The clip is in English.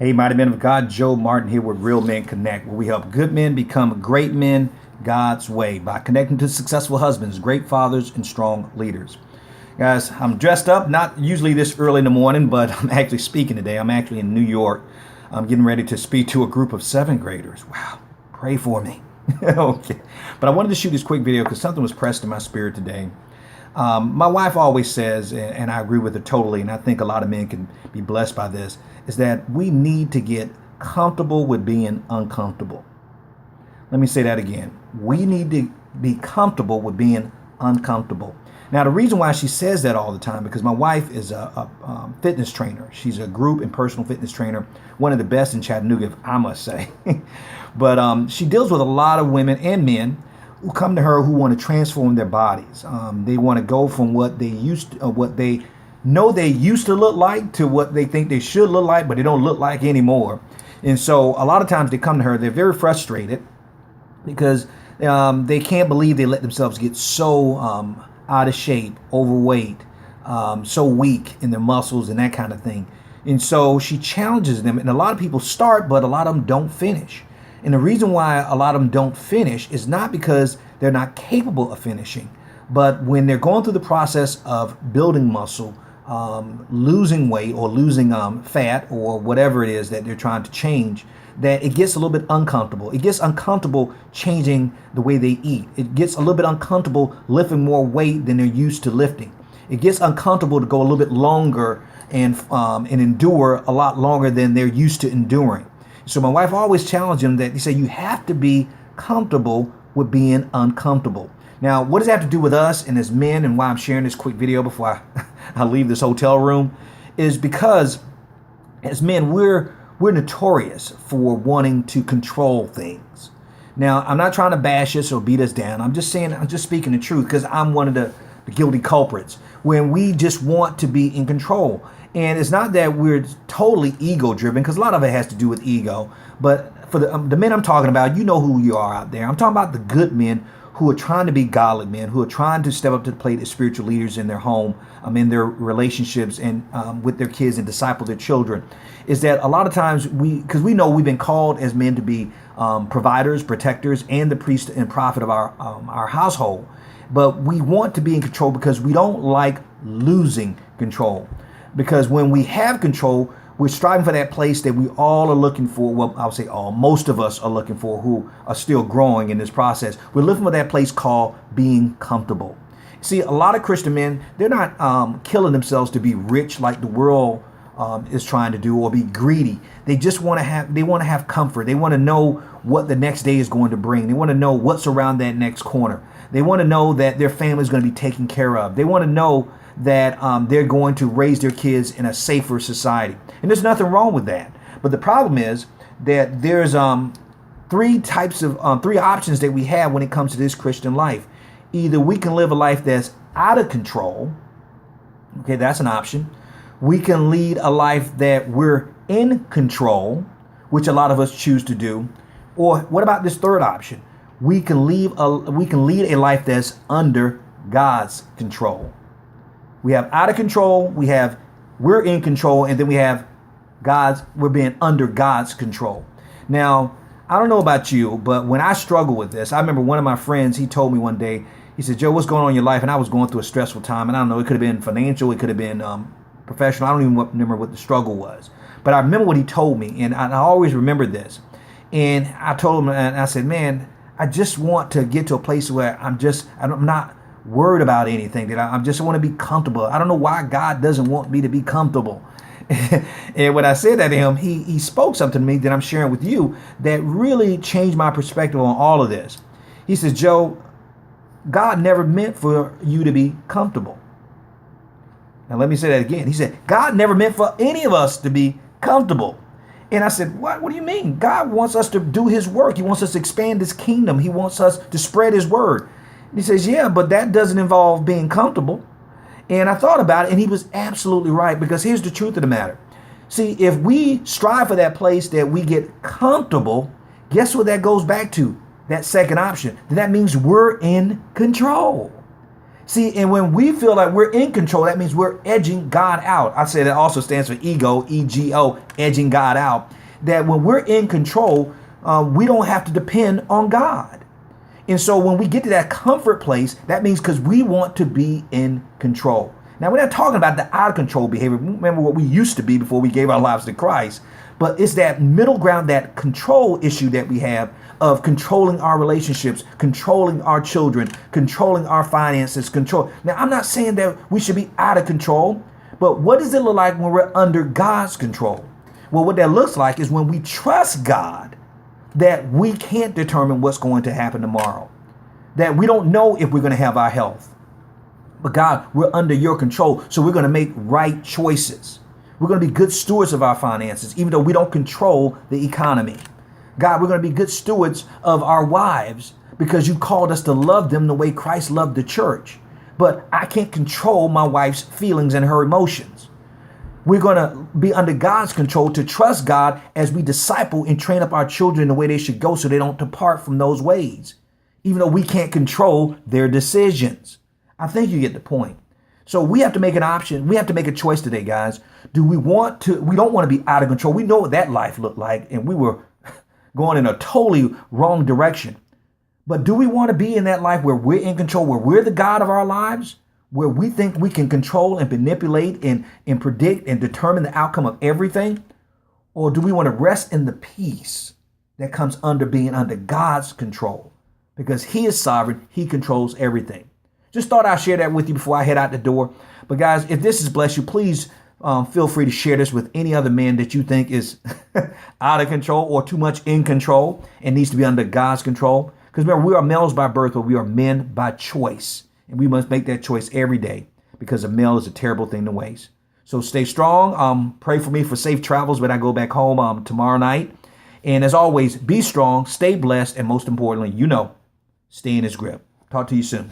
Hey, mighty men of God, Joe Martin here with Real Men Connect, where we help good men become great men God's way by connecting to successful husbands, great fathers, and strong leaders. Guys, I'm dressed up, not usually this early in the morning, but I'm actually speaking today. I'm actually in New York. I'm getting ready to speak to a group of seventh graders. Wow, pray for me. Okay. But I wanted to shoot this quick video because something was pressed in my spirit today. My wife always says, and I agree with her totally, and I think a lot of men can be blessed by this, is that we need to get comfortable with being uncomfortable. Let me say that again. We need to be comfortable with being uncomfortable. Now, the reason why she says that all the time, because my wife is a fitness trainer. She's a group and personal fitness trainer, one of the best in Chattanooga, I must say. But she deals with a lot of women and men who come to her who want to transform their bodies. They want to go from what they know they used to look like to what they think they should look like, but they don't look like anymore. And so a lot of times they come to her, they're very frustrated because they can't believe they let themselves get so out of shape, overweight, so weak in their muscles and that kind of thing. And so she challenges them, and a lot of people start, but a lot of them don't finish. And the reason why a lot of them don't finish is not because they're not capable of finishing, but when they're going through the process of building muscle, losing weight or losing fat or whatever it is that they're trying to change, that it gets a little bit uncomfortable. It gets uncomfortable changing the way they eat. It gets a little bit uncomfortable lifting more weight than they're used to lifting. It gets uncomfortable to go a little bit longer and endure a lot longer than they're used to enduring. So my wife always challenged him that he said, you have to be comfortable with being uncomfortable. Now, what does that have to do with us and as men, and why I'm sharing this quick video before I leave this hotel room, is because as men, we're notorious for wanting to control things. Now, I'm not trying to bash us or beat us down. I'm just speaking the truth because I'm one of the guilty culprits when we just want to be in control. And it's not that we're totally ego driven, because a lot of it has to do with ego. But for the men I'm talking about, you know who you are out there. I'm talking about the good men who are trying to be godly men, who are trying to step up to the plate as spiritual leaders in their home, in their relationships, and with their kids, and disciple their children. Is that a lot of times because we know we've been called as men to be providers, protectors, and the priest and prophet of our household. But we want to be in control because we don't like losing control. Because when we have control, we're striving for that place that we all are looking for. Well, I would say all, most of us are looking for, who are still growing in this process. We're looking for that place called being comfortable. See, a lot of Christian men, they're not killing themselves to be rich like the world is trying to do, or be greedy. They just want to have comfort. They want to know what the next day is going to bring. They want to know what's around that next corner. They want to know that their family is going to be taken care of. They want to know that they're going to raise their kids in a safer society. And there's nothing wrong with that. But the problem is that there's three options that we have when it comes to this Christian life. Either we can live a life that's out of control. Okay, that's an option. We can lead a life that we're in control, which a lot of us choose to do. Or what about this third option? We can lead a life that's under God's control. We have out of control, we're in control, and then we have we're being under God's control. Now, I don't know about you, but when I struggle with this, I remember one of my friends, he told me one day, he said, Joe, what's going on in your life? And I was going through a stressful time, and I don't know, it could have been financial, it could have been professional. I don't even remember what the struggle was. But I remember what he told me, and I always remember this. And I told him, and I said, man, I just want to get to a place where I'm not worried about anything, that I just want to be comfortable. I don't know why God doesn't want me to be comfortable. And when I said that to him, he spoke something to me that I'm sharing with you that really changed my perspective on all of this. He says, Joe, God never meant for you to be comfortable. Now let me say that again. He said, God never meant for any of us to be comfortable. And I said, what do you mean? God wants us to do his work. He wants us to expand his kingdom. He wants us to spread his word. And he says, yeah, but that doesn't involve being comfortable. And I thought about it, and he was absolutely right, because here's the truth of the matter. See, if we strive for that place that we get comfortable, guess what that goes back to? That second option. That means we're in control. See, and when we feel like we're in control, that means we're edging God out. I say that also stands for ego, E-G-O, edging God out. That when we're in control, we don't have to depend on God. And so when we get to that comfort place, that means because we want to be in control. Now, we're not talking about the out of control behavior. Remember what we used to be before we gave our lives to Christ. But it's that middle ground, that control issue that we have of controlling our relationships, controlling our children, controlling our finances, control. Now, I'm not saying that we should be out of control, but what does it look like when we're under God's control? Well, what that looks like is when we trust God that we can't determine what's going to happen tomorrow, that we don't know if we're going to have our health. But God, we're under your control, so we're going to make right choices. We're going to be good stewards of our finances, even though we don't control the economy. God, we're going to be good stewards of our wives because you called us to love them the way Christ loved the church. But I can't control my wife's feelings and her emotions. We're going to be under God's control to trust God as we disciple and train up our children the way they should go so they don't depart from those ways, even though we can't control their decisions. I think you get the point. So we have to make an option. We have to make a choice today, guys. We don't want to be out of control. We know what that life looked like, and we were going in a totally wrong direction. But do we want to be in that life where we're in control, where we're the God of our lives, where we think we can control and manipulate and predict and determine the outcome of everything? Or do we want to rest in the peace that comes under being under God's control? Because he is sovereign. He controls everything. Just thought I'd share that with you before I head out the door. But guys, if this has blessed you, please feel free to share this with any other man that you think is out of control or too much in control and needs to be under God's control. Because remember, we are males by birth, but we are men by choice. And we must make that choice every day because a male is a terrible thing to waste. So stay strong. Pray for me for safe travels when I go back home tomorrow night. And as always, be strong, stay blessed, and most importantly, stay in his grip. Talk to you soon.